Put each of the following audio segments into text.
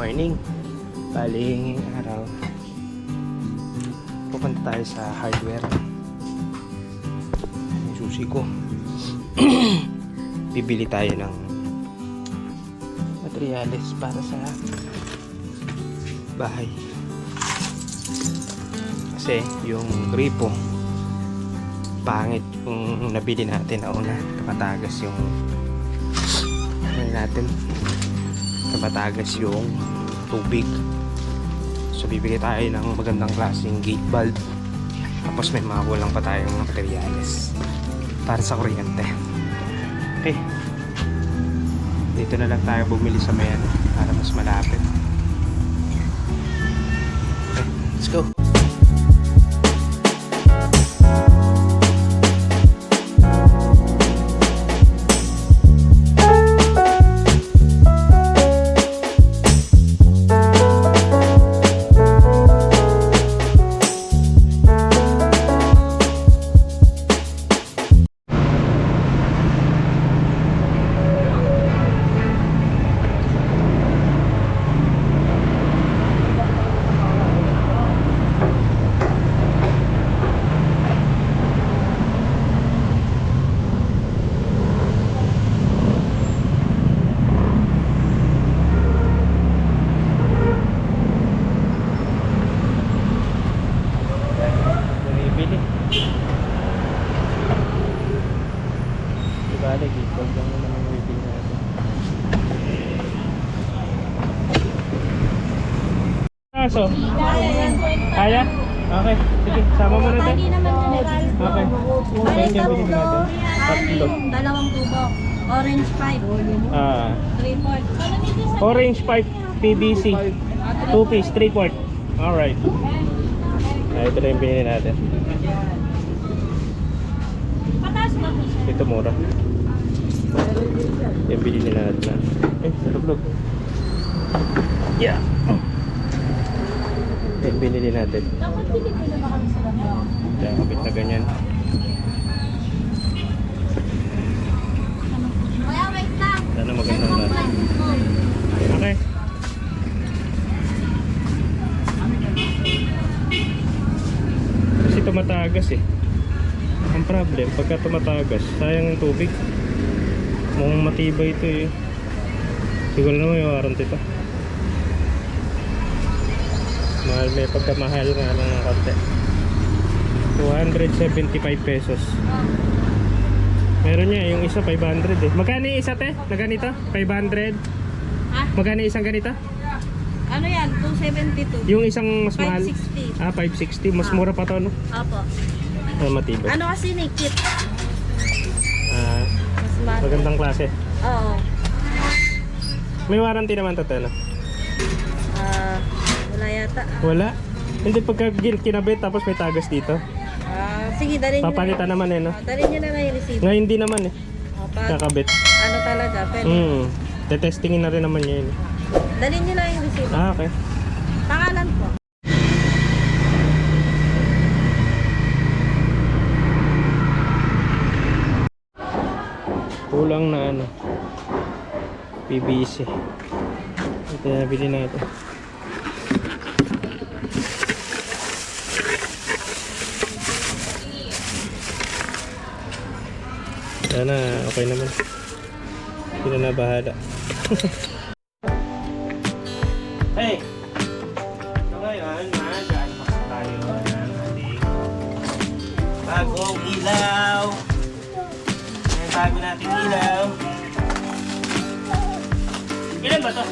morning. Bali, ngayong araw pupunta tayo sa hardware. Yung susi ko. Bibili tayo ng materyales para sa bahay. Kasi yung gripo pangit yung nabili natin na una. Kapatagas yung natin, kapatagas yung tubig. So bibili tayo ng magandang klaseng gate valve. Tapos may makulang pa tayong materyales para sa kuryente. Okay, dito na lang tayo bumili sa may ano, para mas malapit. Okay, let's go. Bale, gitwag lang naman yung waiting natin. So, kaya? Okay, sige, sama mo natin. Okay, okay, bilhin natin. Tatlo. Dalawang tubo. Orange 5. 3/4. Orange 5 PVC. 2 piece, 3/4. Alright. Ito na yung bilhin natin. Ito mura. Yung bilhin natin. Lug-lug. Yeah. Yung binili natin. Dapat pinipili na ba kami sa lahat? Kaya kapit na ganyan. Kaya wait lang. Sana magandang na. Okay. Kasi tumatagas eh. Ang problem, pagka tumatagas, sayang yung tubig. Mukhang matibay ito eh. Siguro naman yung warranty ito. Mahal, may pagkamahal nga lang ng konti. 275 pesos. Meron niya, yung isa 500 eh. Magkano yung isa te? Na ganito? 500? Ha? Magkano yung isang ganito? Ano yan? 272. Yung isang mas mahal? 560. 560. Mas mura pa to, no? Opo. Matibay. Ano kasi nikit? Mas mahal. Magandang klase. Oo. May warranty naman to, no? Wala yata. Wala? Hindi, pagka kinabit tapos may tagas dito. Sige, dalhin nyo Papalitan naman eh, no? dalhin nyo na lang yung receipt. Ngayon hindi naman eh. Pag Kakabit. ano talaga, pwede. Tetestingin na rin naman yun. Dalhin nyo lang yung receipt. Okay. Pangalan po. Kulang na ano, PVC. Ito na nabili natin. Sana okay naman. Sila na bahala. Hey! So ngayon, mag-unbox tayo ng ating bagong ilaw. May bago nating ilaw. Ilan ba to?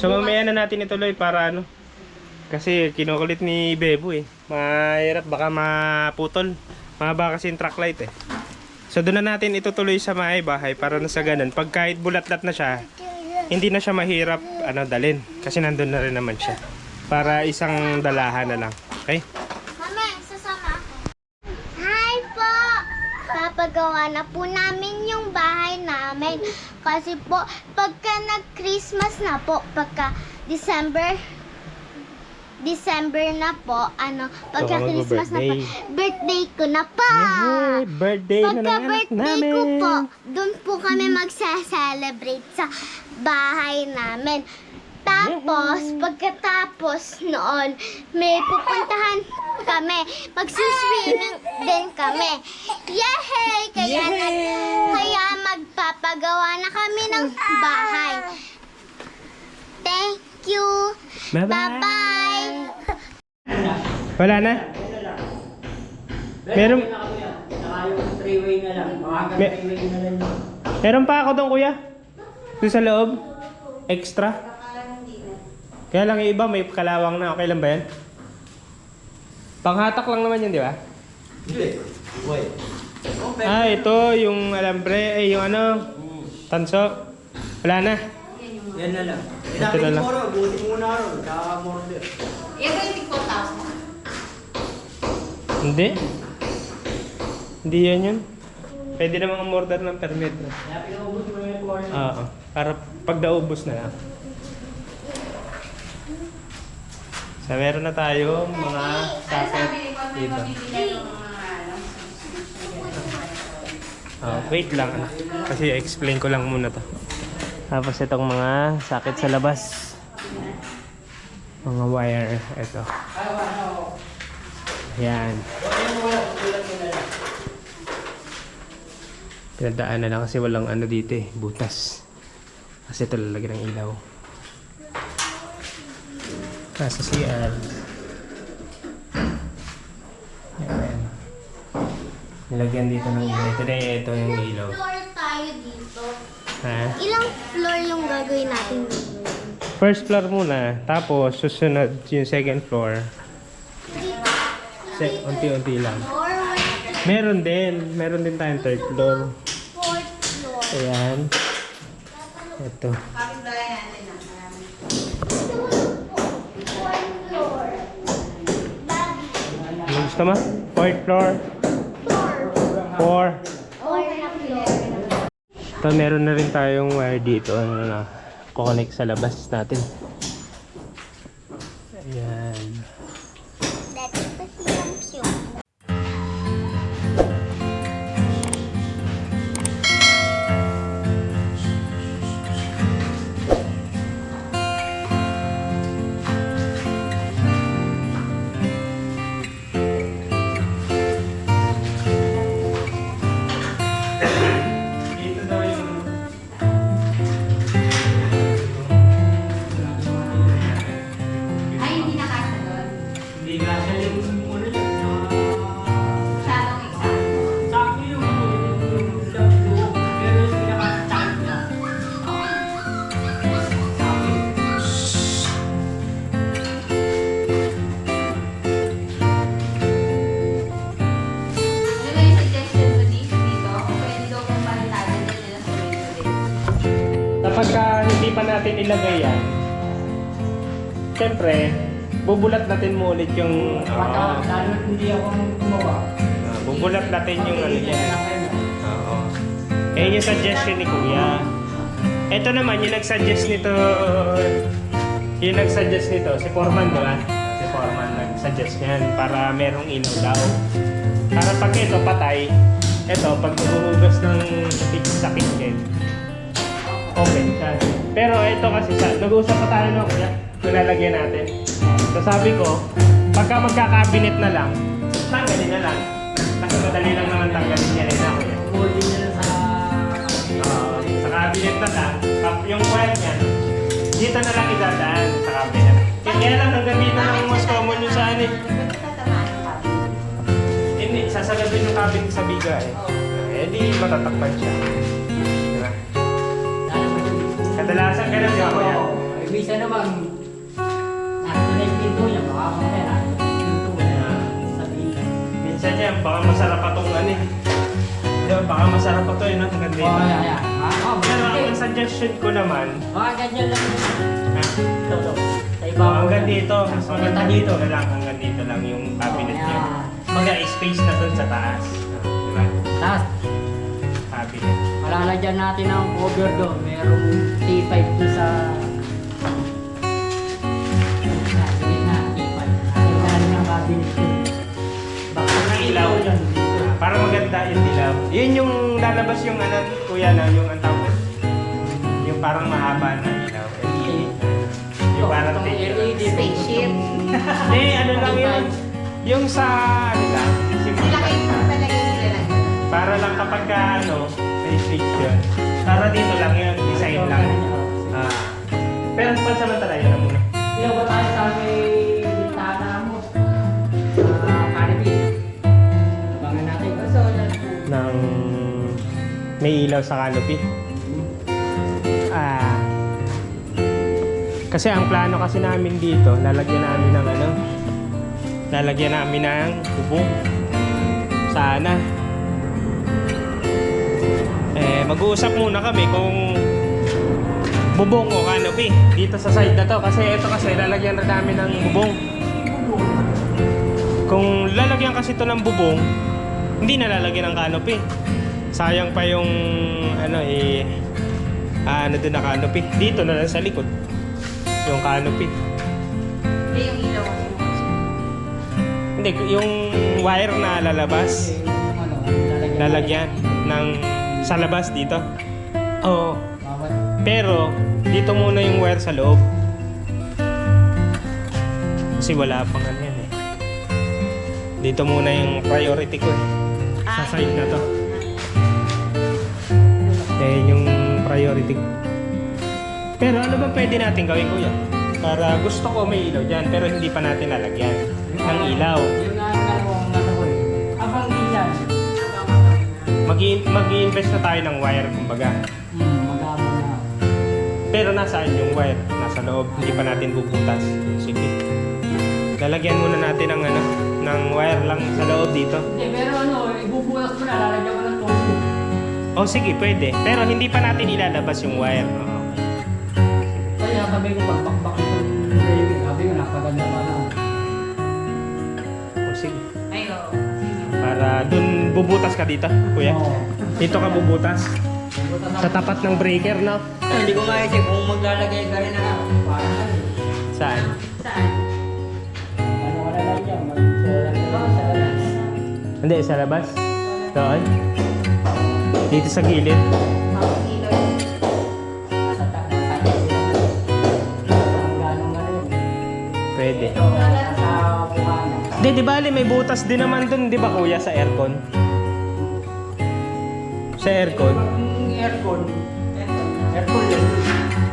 So mamaya na natin ituloy para ano. Kasi kinukulit ni Bebo eh. Mahirap baka maputol. Mahaba kasi yung truck light eh. So doon na natin itutuloy sa bahay para na sa ganun. Pag kahit bulat-lat na siya, hindi na siya mahirap dalhin. Kasi nandun na rin naman siya. Para isang dalahan na lang. Okay? Mama, sasama ako. Hi po! Papagawa na po namin yung bahay namin. Kasi po, pagka nag-Christmas na po, pagka December na po, pagka So, Christmas na po, birthday ko na po! Yay! Birthday na Pagka ng anak birthday namin! ko po, doon po kami magsa-celebrate sa bahay namin. Tapos, pagkatapos noon, may pupuntahan kami. Magsuswimming din kami. Yay! Kaya magpapagawa na kami ng bahay. Thank you! Bye-bye! Bye-bye! Wala na? Meron... Three-way na lang. Me- Three-way na lang. Meron pa ako doon kuya? Doon sa loob? Extra? Kaya lang yung iba may kalawang na. Okay lang ba yan? Panghatak lang naman yun, di ba? Hindi. Wait. Ah, ito yung alambre. Yung tanso. Wala na. Yan na lang. Ito na lang. Buti muna ron. Kaka-order. Hindi. Hindi yan yun. Pwede namang umorder ng permit. Kaya pinaubos mo yung order. Oo. Para pag naubos na lang. So, meron na tayo mga socket dito. Wait lang. Kasi explain ko lang muna to. Tapos itong mga socket sa labas. Mga wire. Ito. Ayan. Pinadaan na lang kasi walang dito eh. Butas. Kasi ito lalagyan ng ilaw. Sa CR. Ayan. Nilagyan dito ng ilaw. Ito yung ilaw. Floor tayo dito. Ha? Ilang floor yung gagawin natin dito? First floor muna. Tapos susunod yung second floor. Unti-unti lang. Meron din. Meron din tayong third floor. Fourth floor. Ayan. Ito. Fourth floor. Ano gusto mo? Fourth floor. Four. Four na floor. Ito, meron na rin tayong wire dito. Connect sa labas natin. Ayan. That's the siyong-siyong. Dito daw yung... Ay, hindi na kasya doon. Hindi nga siya yung muna yun. Masyadong eksakto. Sakto yung pero yung pinaka-time niya. Ano ba yung suggestion mo dito? O pwede daw kung palitan din nila sa ulit. Kapag hindi pa natin ilagay yan, siyempre, bubulat natin mo ulit yung... Lalo hindi ako gumawa. bubulat natin yung Hindi yan. na lang kayo. Oo. Eh, yung suggestion ni Kuya. Ito naman, yung nag-suggest nito, si Foreman, di ba? Si Foreman nag-suggest yan para merong ilaw daw. Para pag ito patay, ito, pag huhugas ng sa kitchen, open siya. Pero ito kasi, nag-uusap pa tayo no, Kuya, nilalagyan natin. So sabi ko, pagka magkakabinet na lang, tanggalin na lang. Kasi madali lang naman tanggalin yan na, Kuya. Buti nila sa... Sa cabinet na lang, yung wire niya, dito na lang idadaan sa cabinet. Kaya lang hanggang dito lang mas common yung sa ano eh. Tatamaan yung papi. Hindi, sasagabin yung cabinet sa biga eh. Eh di matatakpan siya. Diba? Kadalasan ganun di ba kuya? Minsan naman, nasa na yung pinto niya, baka mamaya yung pinto niya sabihin. Minsan yan, baka masarap pa itong ano eh. Diba, baka masarap pa ito eh, no? Hanggang dito. Oo, yan. Pero ang suggestion ko naman, Mga ganyan lang yun. Ito. Sa iba hanggang dito, mas maganda dito na lang, hanggang dito lang yung cabinet niya. Space na dun sa taas. Diba? Tapos, Cabinet. malalagyan natin ang cover doon. Merong T5 doon sa... Sige na, T5. Kailangan ng cabinet doon. Baka Ang ilaw. yan. Para maganda yung ilaw. Yun yung lalabas yung ano, kuya na, yung ang tawag. Yung parang mahaba na ilaw. LED. Yung parang LED. Spaceship. ano lang yun. Yung sa, ano lang, Nilagay ko talaga yung nilalagay. para lang kapag ka, may station. Para dito lang yun, design lang. Pero pansamantala yun na muna. Ilaw ba tayo sa may bintana mo? Sa Caribbean. Abangan natin. Ng may ilaw sa canopy. Kasi ang plano kasi namin dito, lalagyan namin ng lalagyan namin ng bubong. Sana. Mag-uusap muna kami kung bubong o canopy dito sa side na to. Kasi ito kasi lalagyan na namin ng bubong. Kung lalagyan kasi ito ng bubong, hindi na lalagyan ng canopy. Sayang pa yung doon na canopy. Dito na lang sa likod. Yung canopy. Yung ilaw ko. Hindi, yung wire na lalabas, lalagyan ng sa labas dito. Oo. Pero dito muna yung wire sa loob. Kasi wala pang ano yan eh. Dito muna yung priority ko eh. Sa side na to. Yung priority ko. Pero ano ba pwede natin gawin, kuya? Para gusto ko may ilaw dyan, pero hindi pa natin lalagyan ng ilaw. Yung ano ko eh. Abang diyan. Mag-i-invest na tayo ng wire, kumbaga. Mag-abang na. Pero nasaan yung wire? Nasa loob, hindi pa natin bubutas. Sige. Lalagyan muna natin ng wire lang sa loob dito. Hindi, pero ibubulas mo na, lalagyan ko ng tubo. Oh, sige, pwede. Pero hindi pa natin ilalabas yung wire. Oo. Kaya sabi ko, pagbakbak itong baby, sabi ko, napaganda pa na. Oh, sige. Ay, oo. Para dun bubutas ka dito, kuya. Oo. Dito ka bubutas. Sa tapat ng breaker, no? Hindi ko maisip kung maglalagay ka rin na parang ano. Saan? Saan? Ano ka na lang dyan, mag-solar ka lang sa labas. Hindi, sa labas. Doon. Dito sa gilid. Ang ilaw. Sa taas sila. Ang ganong ano yun. Pwede. Sa buhana. Hindi, di bali, may butas din naman dun, di ba kuya, sa aircon? Sa aircon? Yung aircon. Aircon yun.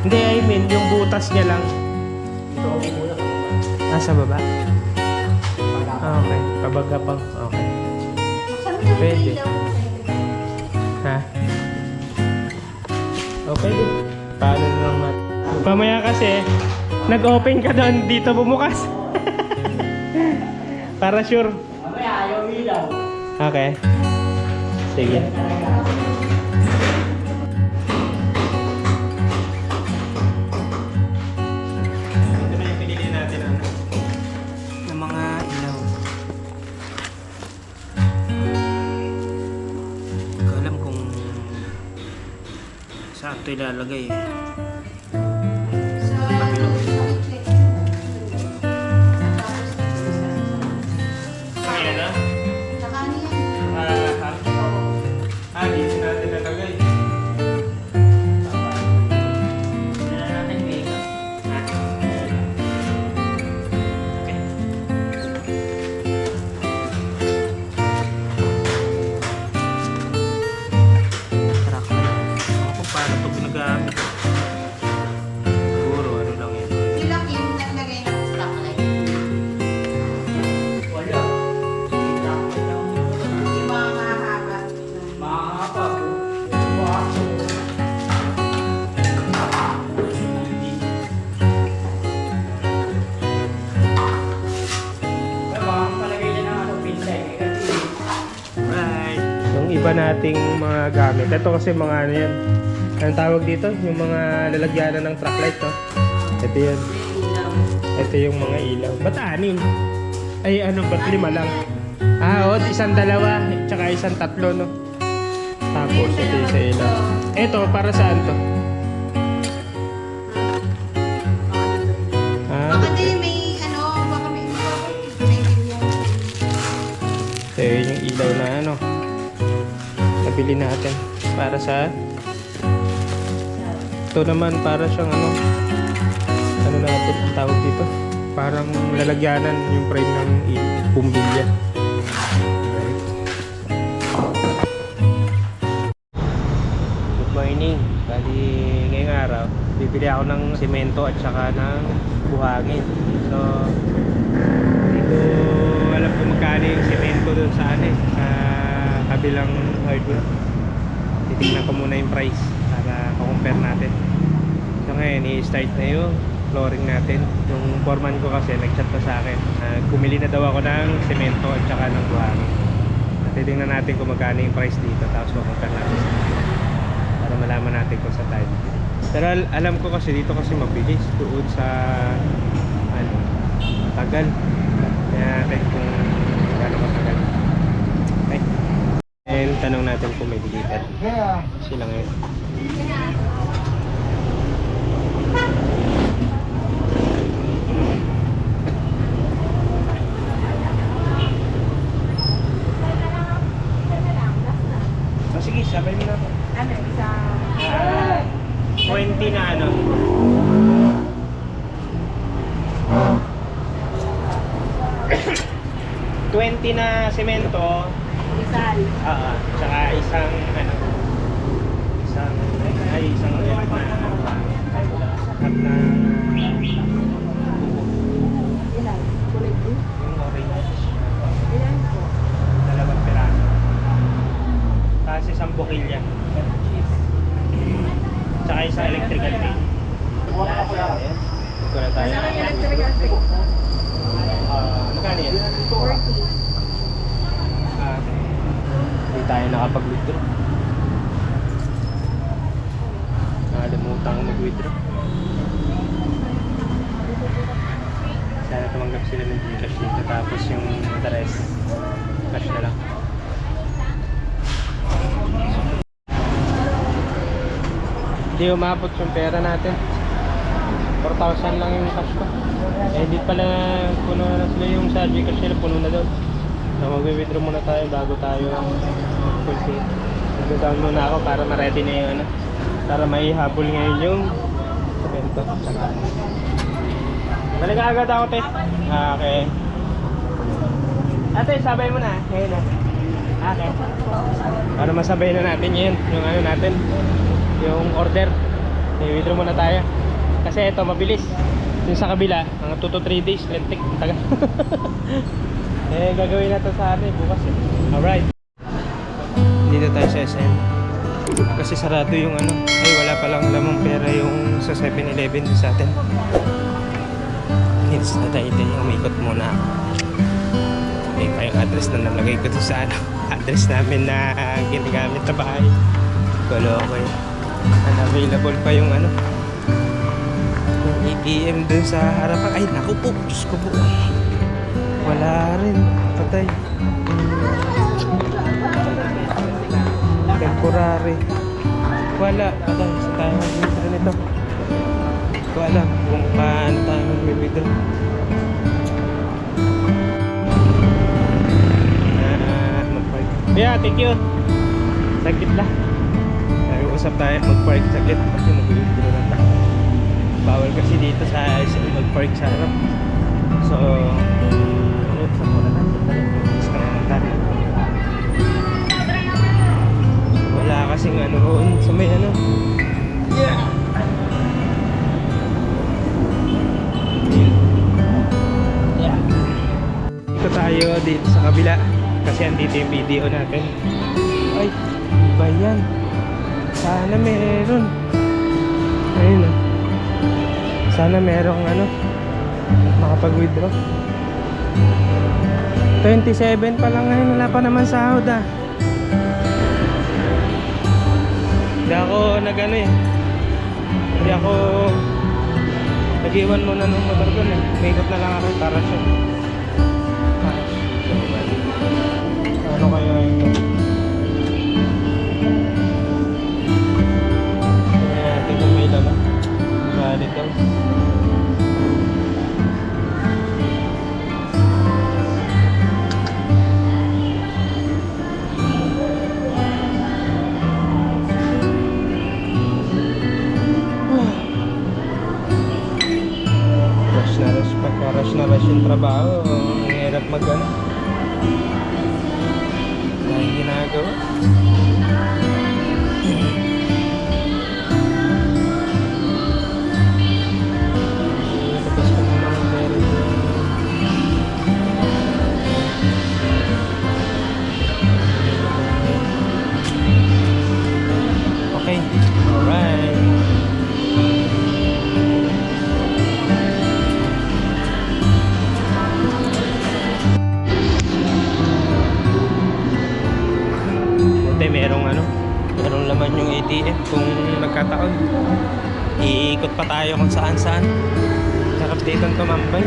Hindi, I mean, yung butas niya lang. Ito ako muna. Sa baba? Ah, okay. Pabagapang. Okay. Pwede. Ha? Okay din. Paano na lang natin? Pamaya kasi, nag-open ka doon, dito bumukas. Para sure. Mamaya ayaw ilaw. Okay. Sige. Ito na yung pinili natin ng mga ilaw. Hindi ko alam kung saan ito ilalagay eh. Kaya na? Dito natin nalagay. Hindi na natin makeup. Okay. Track na. Ako paano ito ginagamit. Siguro ano lang yan. Ilang yung nalagay ng stoplight. Wala. Kita ko lang. Yung mga mahahaba. Mahaba po. Baso. nating mga gamit. Ito kasi mga ano yan. Anong tawag dito? Yung mga lalagyanan ng truck light, no? Ito yan. Ito yung mga ilaw. Ba't 6? Ay, ano, ba't 5 lang? Ah, oo, isang 2, tsaka isang 3, no? Tapos, ito yung sa ilaw. Ito, para saan to? Ah, Baka din may ano, baka may naiintindihan. ito yung ilaw na ano. Nabili natin. Para sa... Ito naman, para siyang ano... Ano natin ang tawag dito? Parang lalagyanan yung frame ng bumbilya. Good morning. Bali ngayong araw, bibili ako ng semento at saka ng buhangin. So, hindi ko alam kung magkano yung semento doon sa ano sa kabilang hardware. Titignan ko muna yung price para compare natin. So ngayon, i-start na yung flooring natin. Yung foreman ko kasi nag-chat pa sa akin. Bumili na daw ako ng semento at saka ng buhangin. Titignan natin kung magkano yung price dito, tapos compare natin para malaman natin kung sa tayo. Pero alam ko kasi dito kasi mabilis doon sa ano, matagal. Kaya natin kung gaano matagal. Okay. And tanong natin kung may deliver. Sila ngayon. Sige, sabay mo na po. Ano, isang... 20 na ano. $20 na semento. Isal. Tsaka isang ano. Isang sakap na Ilan? Kulay blue? yung orange. Ilan po? 2 piraso. Tapos isang bukilya. Tsaka isang electrical tape. Ayan. Ito na tayo. Saan ang electrical tape? Magkano yan? 40. Hindi tayo nakapag-withdraw. Nakalimutan ko mag-withdraw. Sana tumanggap sila ng Gcash dito. Tapos yung rest, cash na lang. Hindi umabot yung pera natin. 4,000 lang yung cash ko. Eh di pala puno na sila yung sa Gcash nila, puno na doon. So mag-withdraw muna tayo bago tayo mag-proceed. Mag-down muna ako para ma-ready na yung ano, para maihabol ngayon yung semento. Balik agad ako, te. Okay. Ate, sabay mo na. Ngayon na. Okay. Para masabay na natin yun, yung ano natin, yung order. I-withdraw muna tayo. Kasi ito, mabilis. Yung sa kabila, mga 2 to 3 days, lentik. Taga. Gagawin na to sa atin bukas eh. Alright. Dito tayo sa SM. Kasi sarado yung ano. Ay, wala palang lamang pera yung sa 7-Eleven sa atin. Hits na tayo dito. Umikot muna ako. May pa yung address na nalagay ko to sa ano. Address namin na ginagamit sa bahay. Wala ko eh. Unavailable pa yung ano. Yung ATM dun sa harapan. Ay, naku po. Diyos ko po. Wala rin. Patay. Temporary. Wala. Patay. Sa tayo mag-withdraw nito. Hindi ko alam kung paano tayo mag-withdraw. Mag-park. Yeah, thank you. Saglit lang. Usap tayo. Mag-park saglit. Kasi mag-withdraw na tayo. Bawal kasi dito sa mag-park sa harap. So, sa muna natin. Wala kasing ano roon. So may ano. Yeah. Yeah. Ito tayo dito sa kabila. Kasi andito yung video natin. Ay, iba yan. Sana meron. Ayun o. Sana merong ano, makapag-withdraw. 27 pa lang ngayon, wala pa naman sahod ah. nag-ano eh. Hindi ako nag-iwan muna ng motor doon eh. Umikot na lang ako para siya. Ano kaya yun? Tingnan kung may lala. Valid daw. Rush na rush yung trabaho. Ang hirap mag-ano. Dahil ginagawa. Tapos ko na mga meron. Okay. Alright. Merong laman yung ATM kung nagkataon. Iikot pa tayo kung saan saan. Sarap dito ang tumambay.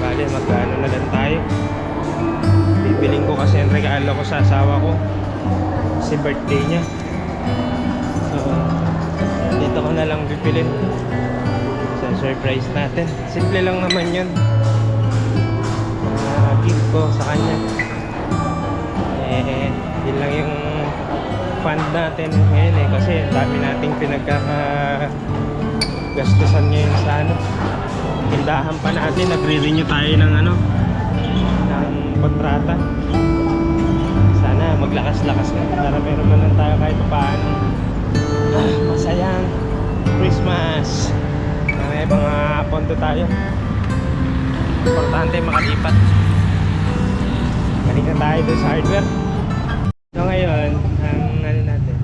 Bale, magkano na lang tayo. Bibiling ko kasi ang regalo ko sa asawa ko. Kasi birthday niya. So, dito ko na lang bibilin. Sa surprise natin. Simple lang naman yun. Gift ko sa kanya. Yun lang yung fund natin ngayon eh. Kasi dami nating pinagkakagastusan ngayon sa ano. Tindahan pa natin. Nagre-renew tayo ng ano, ng kontrata. Sana maglakas-lakas na para meron man lang tayo kahit paano masayang Christmas. May mga pondo tayo. Importante makalipat. Balik na tayo doon sa hardware. So ngayon, ang ano natin,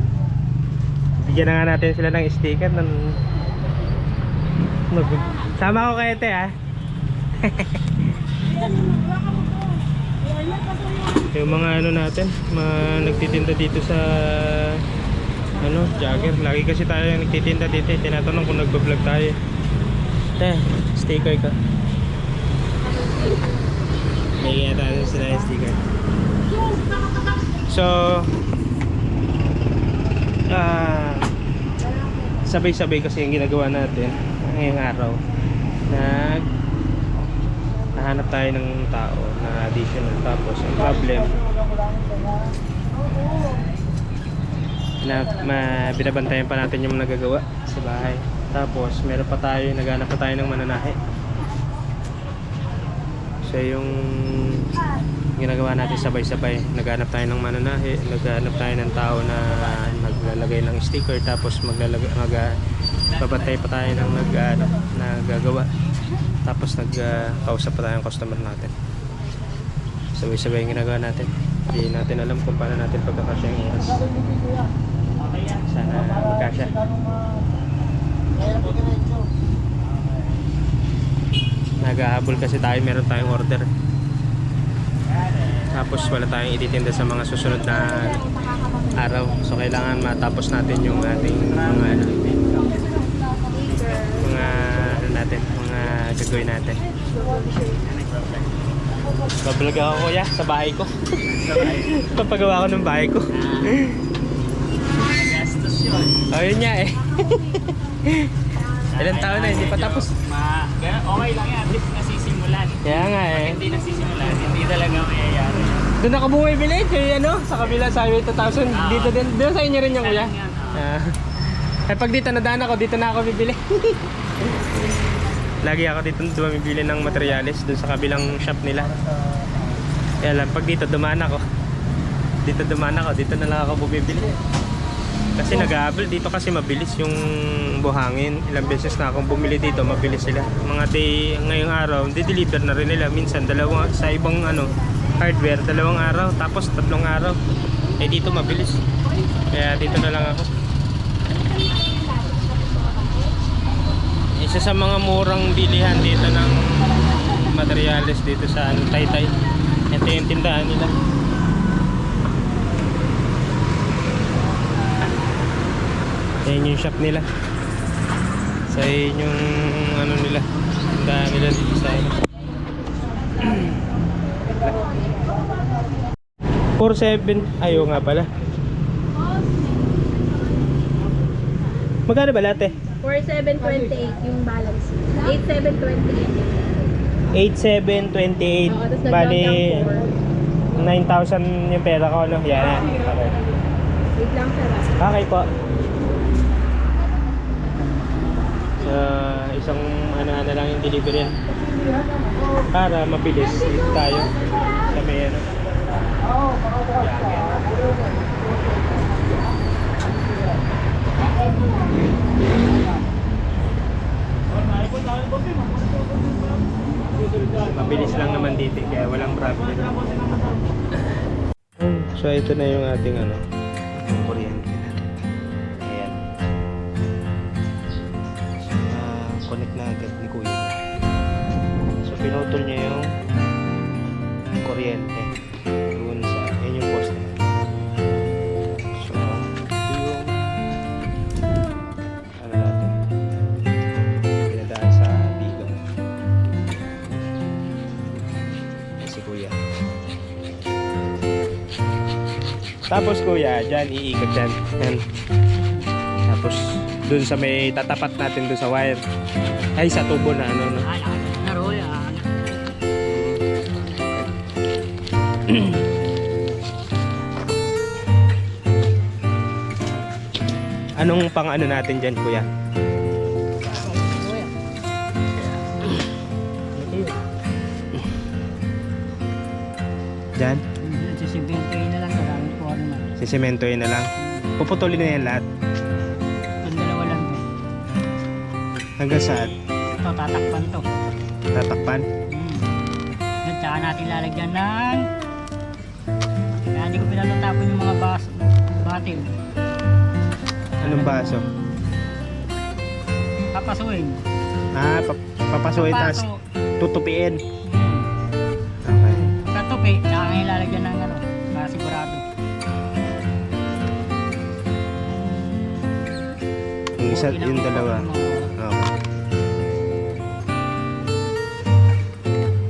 bigyan na nga natin sila ng sticker ng sama ko kayo te ha. Yung mga ano natin, mga nagtitinda dito sa ano, Jagger. Lagi kasi tayo nagtitinda dito. Tinatanong kung nagbablog tayo. Te, sticker ka. May tayo sila yung sticker. So sabay-sabay kasi yung ginagawa natin ngayong araw. Nahanap tayo ng tao na additional. Tapos ang problem na binabantayan pa natin yung nagagawa sa bahay. Tapos meron pa tayo, naghanap pa tayo ng mananahe. So yung ginagawa natin sabay-sabay, naghanap tayo ng mananahe, naghanap tayo ng tao na maglalagay ng sticker, tapos babantay pa tayo ng nagagawa, tapos nagkausap pa tayo ng customer natin. Sabay-sabay yung ginagawa natin. Hindi natin alam kung paano natin pagkakasya yung oras. Sana magkasya. Nag-ahabol kasi tayo, meron tayong order. Tapos wala tayong ititinda sa mga susunod na araw. So kailangan matapos natin yung ating mga gagawin natin. Bablog ako kuya sa bahay ko. Papagawa ko ng bahay ko. Gastos yun. Oh yun nga eh. Ilang taon na hindi pa tapos. Okay lang yan, at least nasisimulan. Kaya nga eh. Pag hindi nasisimulan, hindi talaga mayayari. Doon ako bumibili kay ano, sa kabila sa Highway 2000. Dito din, dito sa inyo rin yung kuya. Eh pag dito nadaan ako, dito na ako bibili. Lagi ako dito bumibili ng materyales doon sa kabilang shop nila. Kaya lang pag dito dumaan ako, dito na lang ako bumibili. Kasi nag-aabel dito kasi mabilis yung buhangin. Ilang beses na akong bumili dito, mabilis sila. Mga day ngayong araw, di-deliver na rin nila. Minsan dalawa sa ibang ano, hardware, 2 araw, tapos 3 araw. Eh dito mabilis. Kaya dito na lang ako. Isa sa mga murang bilihan dito ng materyales dito sa Taytay. Ito yung tindahan nila. Ayan yung shop nila. Sa yung ano nila, tindahan nila dito sa ano. 4.7. Ayaw nga pala. Magkano ba lahat eh? 4728 yung balance. 8728. 8,728. Oo, tapos Bali, nag-count 9,000 yung pera ko, no? Yan na. Okay. Wait lang sir. Okay po. Sa isang ano na lang yung delivery yan. Para mabilis dito tayo sa may ano. Mabilis lang naman dito kaya walang problem. So ito na yung ating ano, yung kuryente natin. Ayan. Connect na agad ni Kuya. So pinutol niya yung kuryente doon sa, yan yung post na. So ito yung ano natin, pinadaan sa bigang. Yan si Kuya. Tapos Kuya, dyan iikot dyan. Yan. Tapos dun sa may tatapat natin dun sa wire. Ay sa tubo na ano no. Anong pang ano natin dyan Kuya? Dyan? Sisimentoy na lang, maraming po ano man. Sisimentoy na lang. Puputulin na yan lahat. Itong dalawa lang. Hanggang saan? Ito, tatakpan to. Tatakpan? Yan, tsaka natin lalagyan ng... Kaya hindi ko pinatapon yung mga batil. Anong baso? Papasuin. Papasuin tas Papaso. tutupiin. Okay. Katupi, tsaka ngayon lalagyan ng ano, para sigurado. Yung isa, yung dalawa. Okay.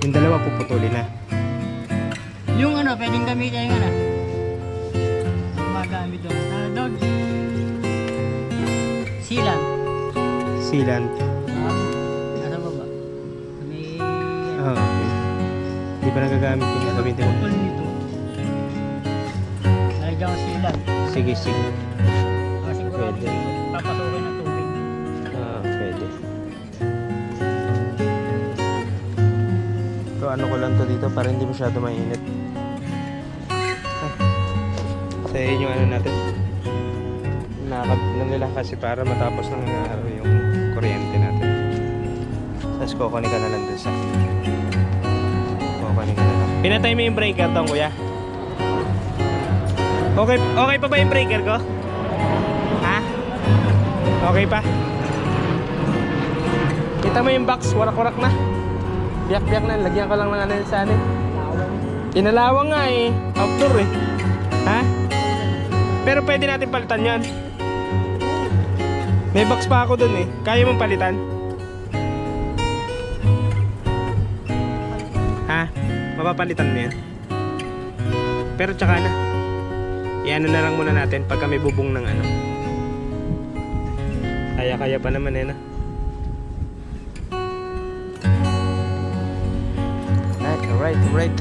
Yung dalawa puputulin na. Yung ano, pwedeng gamitin yung ano. Gumagamit doon. Dog. Silan. Sealant. Nasa baba. May... Oo. Okay. Hindi pa nagagamit yung gamitin mo. Pupul nito. Lalagyan ko silan. Sige, sige. Para sigurado Pwede. papasukin ng tubig. Pwede. So ano ko lang to dito para hindi masyado mainit. Sa yung ano natin. Nakakab na nila kasi para matapos ng araw yung kuryente natin. Tapos kukunin ka na lang dun sa kukunin ka na lang. Pinatay mo yung breaker tong Kuya. Okay pa ba yung breaker ko? Ha? Okay pa? Kita mo yung box, warak-warak na. Biyak-biyak na, lagyan ko lang ng ano sa anin. Inalawang nga eh, outdoor eh. Ha? Pero pwede natin palitan yan. May box pa ako dun eh. Kaya mong palitan? Ha? Mapapalitan mo yan? Pero tsaka na. Iano na lang muna natin pagka may bubong ng ano. Kaya-kaya pa naman eh na. Alright.